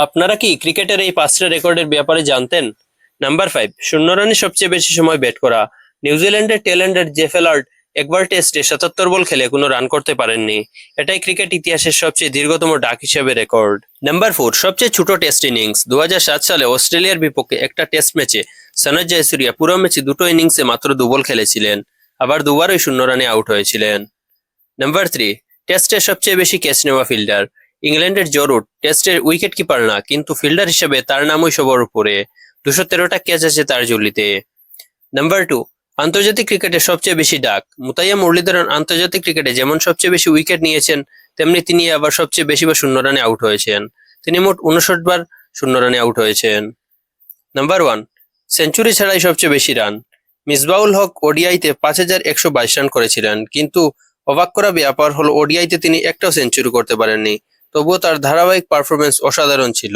আপনারা কি ক্রিকেটের এই 5টা রেকর্ডের ব্যাপারে জানতেন? নাম্বার 5, 0 রানে সবচেয়ে বেশি সময় ব্যাট করা। নিউজিল্যান্ডের টেল এন্ডার জেফ এলার্ট একবার টেস্টে 77 বল খেলে কোনো রান করতে পারেননি। এটাই ক্রিকেট ইতিহাসের সবচেয়ে দীর্ঘতম ডাক হিসেবে রেকর্ড। নাম্বার 4, সবচেয়ে ছোট টেস্ট ইনিংস। 2007 সালে অস্ট্রেলিয়ার বিপক্ষে একটা টেস্ট ম্যাচে সনজ জয়সূরিয়া পুরো ম্যাচে দুটো ইনিংসে মাত্র 2 বল খেলেছিলেন, আবার দুবারই 0 রানে আউট হয়েছিলেন। নাম্বার 3, টেস্টের সবচেয়ে বেশি ক্যাচ নেওয়া ফিল্ডার। ইংল্যান্ডের জো রুট টেস্টের উইকেট কিপার না, কিন্তু ফিল্ডার হিসেবে তার নামই সবার উপরে। 213টা ক্যাচ আছে তার ঝুলিতে। নাম্বার 2, আন্তর্জাতিক ক্রিকেটে সবচেয়ে বেশি ডাক। মুতাইয়া মুরলীধরন আন্তর্জাতিক ক্রিকেটে যেমন সবচেয়ে বেশি উইকেট নিয়েছেন, তেমনি তিনি আবার সবচেয়ে বেশি বার 0 রানে আউট হয়েছেন। তিনি মোট 59 বার 0 রানে আউট হয়েছেন। নাম্বার 1, সেঞ্চুরি ছাড়াই সবচেয়ে বেশি রান। মিসবাউল হক ওডিআইতে 5122 রান করেছিলেন, কিন্তু অবাক করা ব্যাপার হলো ওডিআইতে তিনি একটাও সেঞ্চুরি করতে পারেননি। তবুও তার ধারাবাহিক পারফরমেন্স অসাধারণ ছিল।